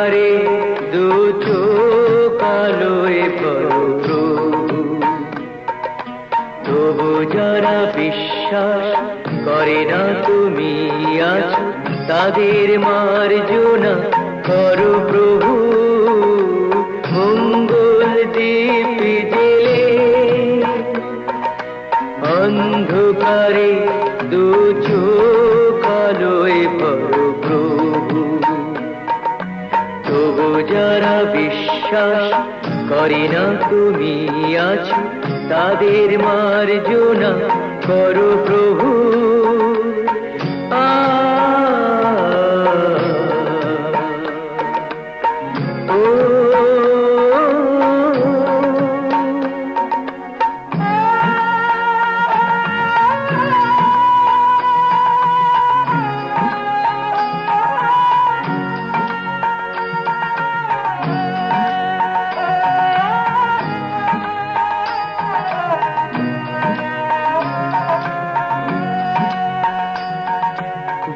অন্ধকারে দু চোখ আলোয় ভরো প্রভু। তবু যারা বিশ্বাস করে না তুমি আছো, তাদের মার্জনা করো প্রভু। মঙ্গল দীপ জেলে অন্ধকারে দু চোখ আলোয় ভরো প্রভু। তবু যারা বিশ্বাস করে না তুমি আছো, তাদের মার্জনা করো প্রভু।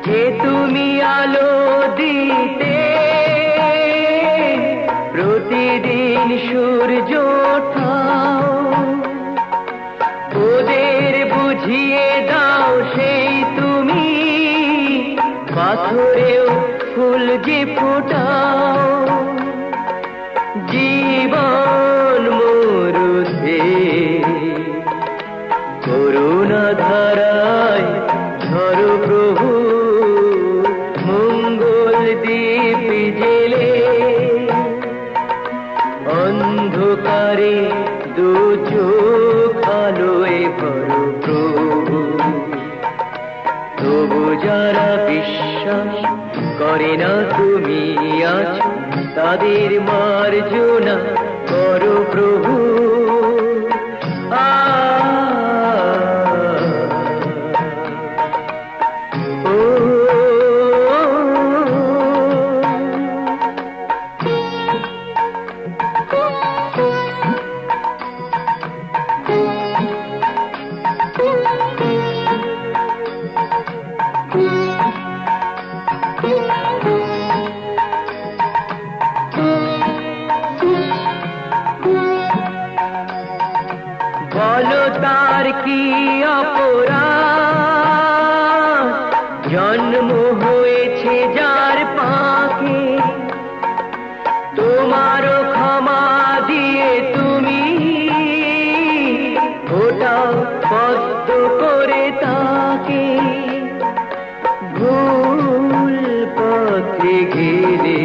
যে তুমি আলো দিতে প্রতিদিন সূর্য ওঠাও, ওদের বুঝিয়ে দাও সেই তুমি পাথরেও ফুল যে ফোটাও। জীবন মরুতে করুণা ধারায় ধরো প্রভু। মঙ্গল দীপ জেলে অন্ধকারে দু চোখ আলোয় ভরো প্রভু। তবু যারা বিশ্বাস করে না তুমি আছো, তাদের মার্জনা করো প্রভু। বলো তার কি অপরাধ, জন্ম হয়েছে যার পাকে। তোমারও ক্ষমা দিয়ে তুমি ওটাও পদ্ম করে তাকে। ভুল পথে গেলে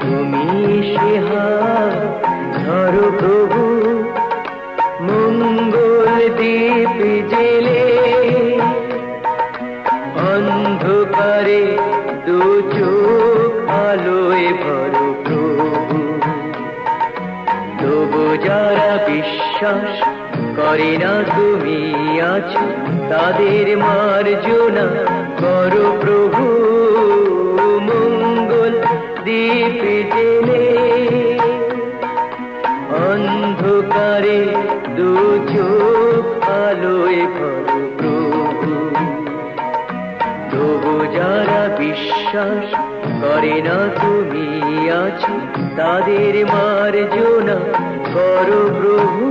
তুমি সে হাত ধরো প্রভু। মঙ্গল দীপ জেলে অন্ধকারে দু চোখ আলোয় ভরো প্রভু। তবু যারা বিশ্বাস করে না তুমি আছো, তাদের মার্জনা করো প্রভু। মঙ্গল দীপ জেলে অন্ধকারে দু চোখ আলোয় ভরো প্রভু। তবু যারা বিশ্বাস করে না তুমি আছো, তাদের মার্জনা করো প্রভু।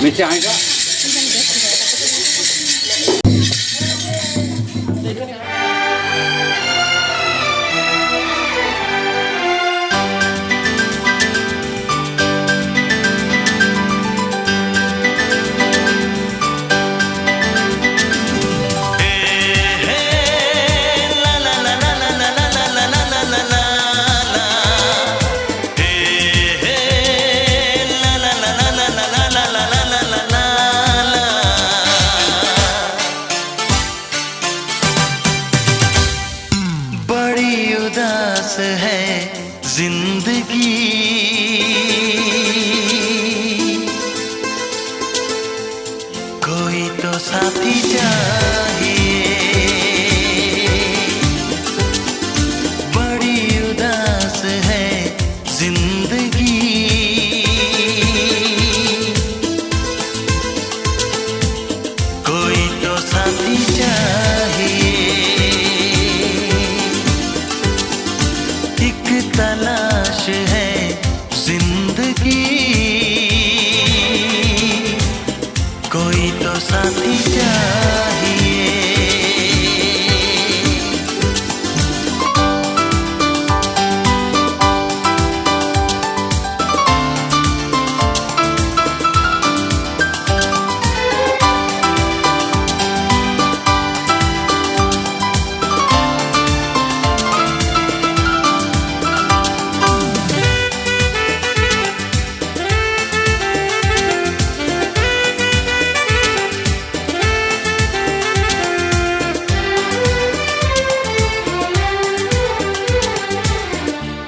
मिर्ची आएगा उदास है जिंदगी, कोई तो साथी चाहिए। बड़ी उदास है जिंदगी, कोई तो साथी चाहिए। एक तलाश है जिंदगी, कोई तो साथी चाहिए।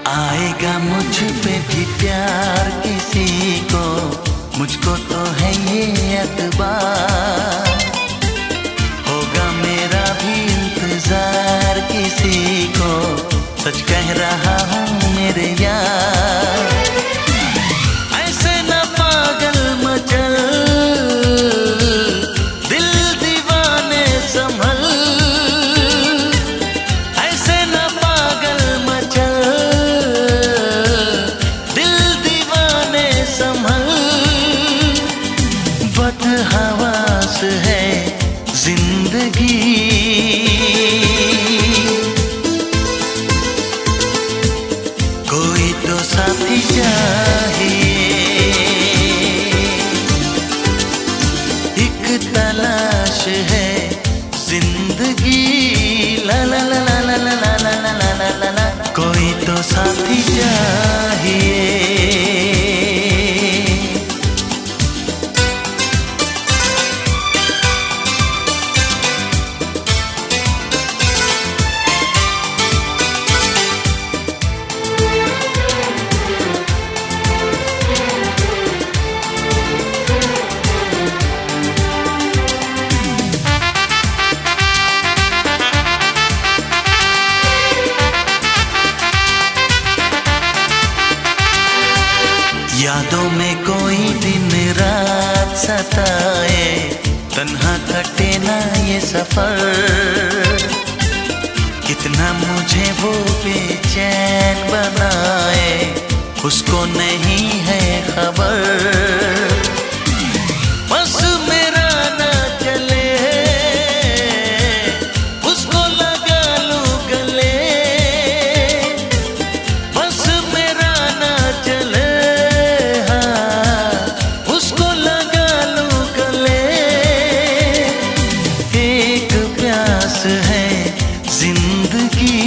आएगा मुझ पे भी प्यार किसी को, मुझको तो है ये एतबार। होगा मेरा भी इंतजार किसी को, सच कह रहा हूँ मेरे यार। ऐसे न पागल मचल, दिल दीवाने संभल। ऐसे न पागल मचल, बदहवास है जिंदगी, कोई तो साथी चाहिए। एक तलाश है जिंदगी, ला ला ला ला ला ला ला ला ला ला ला ला, कोई तो साथी चाहिए। यादों में कोई दिन रात सताए, तन्हा कटे ना ये सफर। कितना मुझे वो बेचैन बनाए, उसको नहीं है खबर। बस मेरा ना चले, उसको लगा लूं गले। बस मेरा ना चले, है जिंदगी,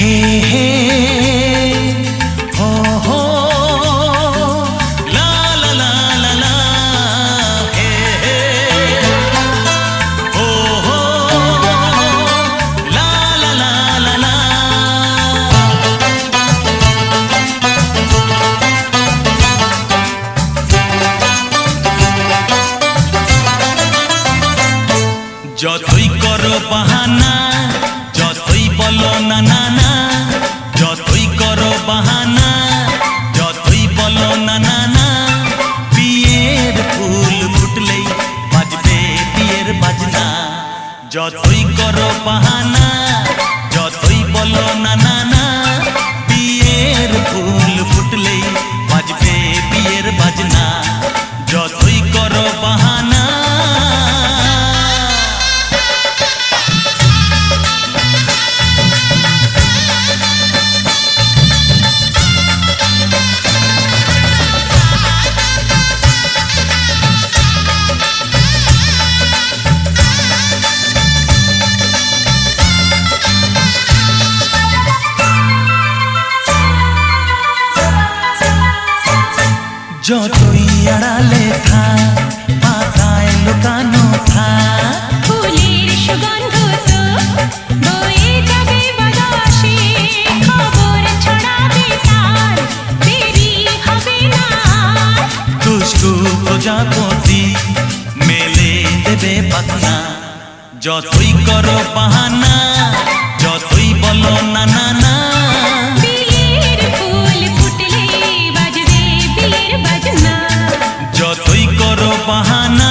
হে হে হো হো লা লা লা লা লা হে হে হো হো লা লা লা লা লা। যতই করো বাহানা, যতই বলো না না না, যতই করো বাহানা, যতই বলো না না না, বিয়ের ফুল ফুটলেই বাজবে বিয়ের বাজনা। যতই করো বাহানা, যতই বলো না না না, বিয়ের ফুল ফুটলেই বাজবে বিয়ের বাজনা। যতই করো বাহানা। যতই আড়ালে থাক, পাতায় লুকানো থাক, ফুলের সুগন্ধ তো বয়ে যাবে বাতাসে, খবর ছড়াবে তার, দেরি হবে না। দুষ্টু প্রজাপতি মেলে দেবে পাখনা। যতই করো বাহানা, যতই বলো না না না, বিয়ের ফুল ফুটলে বাজবে বিয়ের বাজনা। যতই করো বাহানা।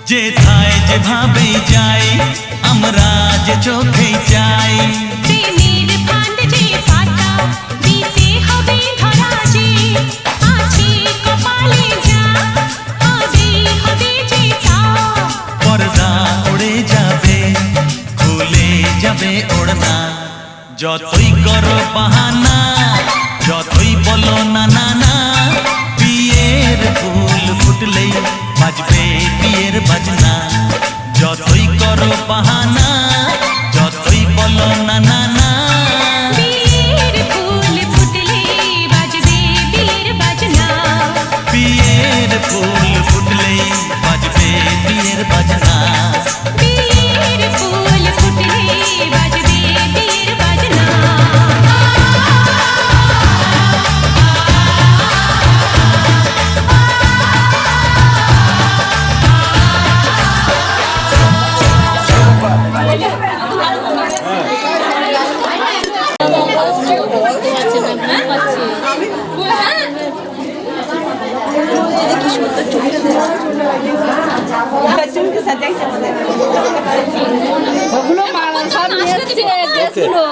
যেথায় যেভাবেই যাই, আমরা যে চোখেই যাই, প্রেমের ফাঁদ যে পাতা, দিতে হবে ধরা যে, আছে কপালে যা, হবেই হবে যে তা। পর্দা উড়ে যাবে, খুলে যাবে ওড়না। যতই করো বাহানা, যতই বলো না না না, বিয়ের ফুল ফুটলেই বাজবে বিয়ের বাজনা। যতই করো বাহানা, যতই বলো না না না, বিয়ের ফুল ফুটলে বাজবে বিয়ের বাজনা। বিয়ের ফুল ফুটলেই বাজবে বিয়ের বাজনা। বিয়ের ফুল ফুটলে বাজবে বিয়ের বাজনা। ওগুলো সব নিয়েছে ড্রেসগুলো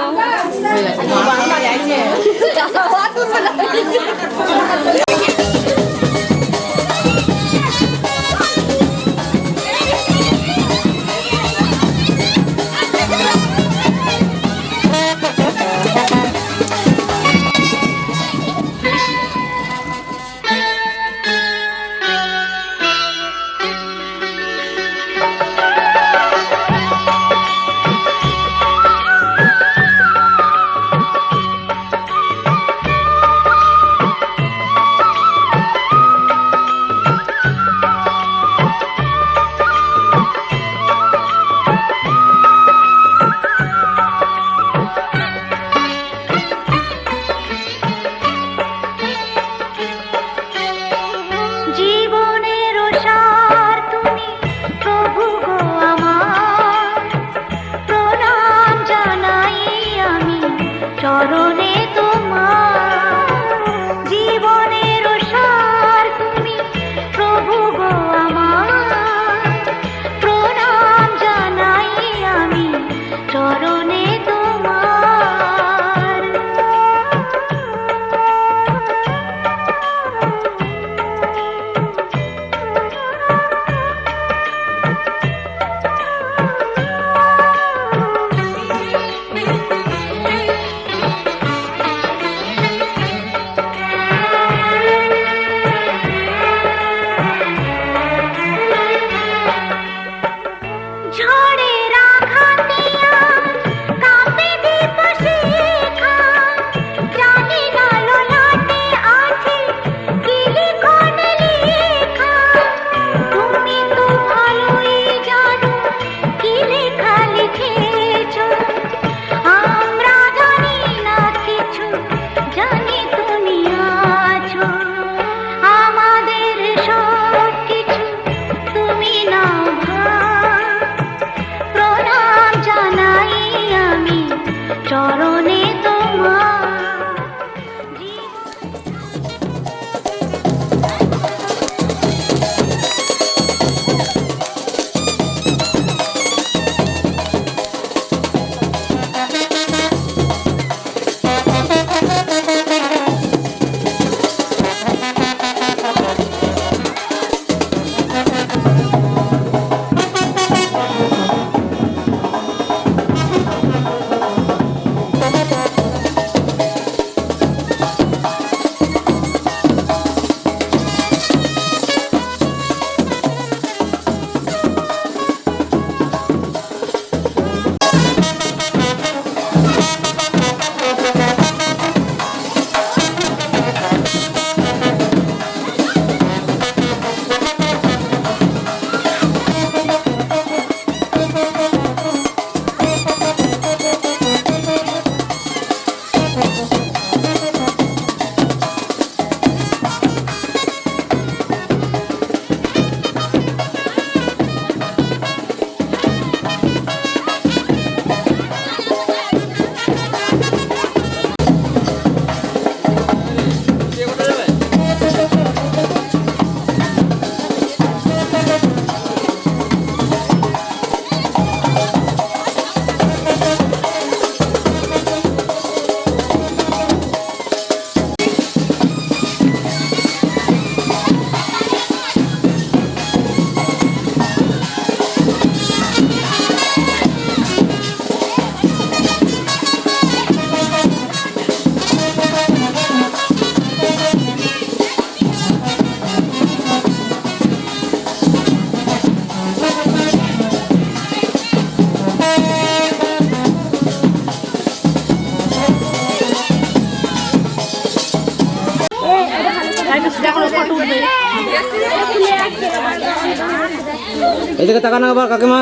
এদিকে তাকান না আবার কাকিমা।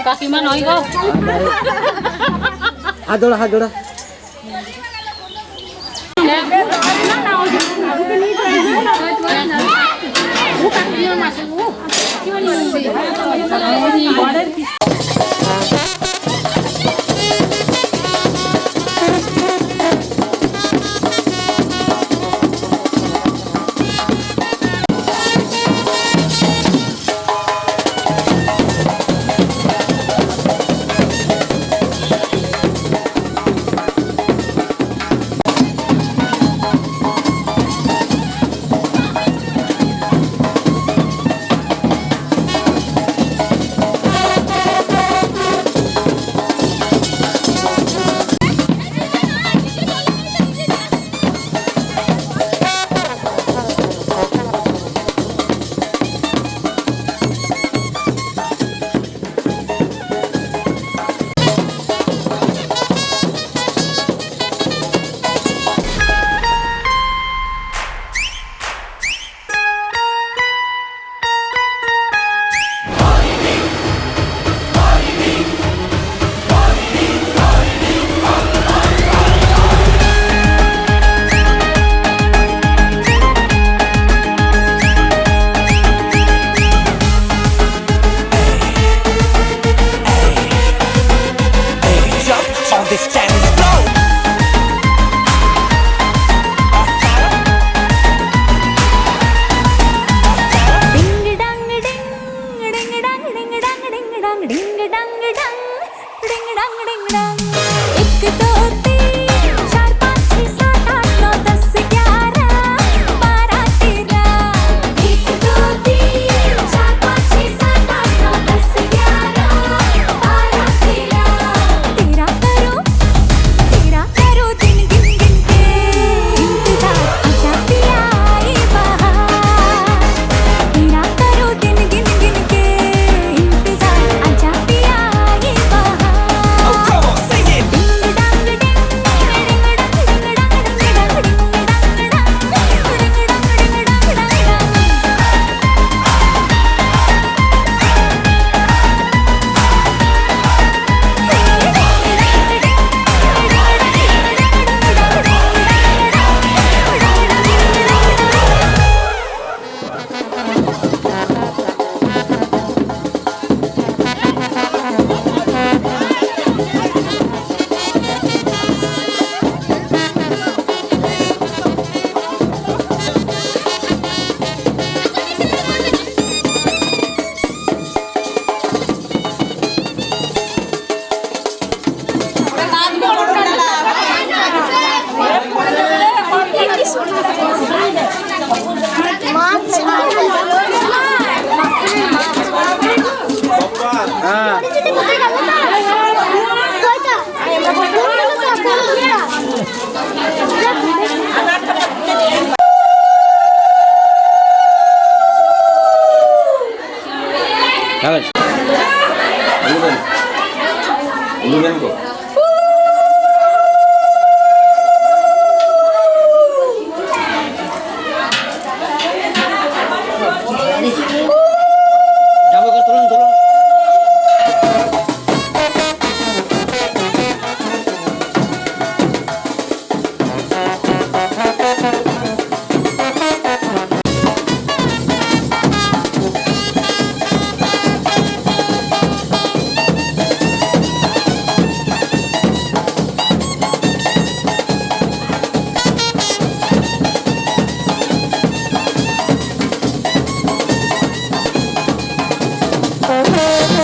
কাকিমা নয় গো। হাত জোড়া হাত জোড়া। Thank you.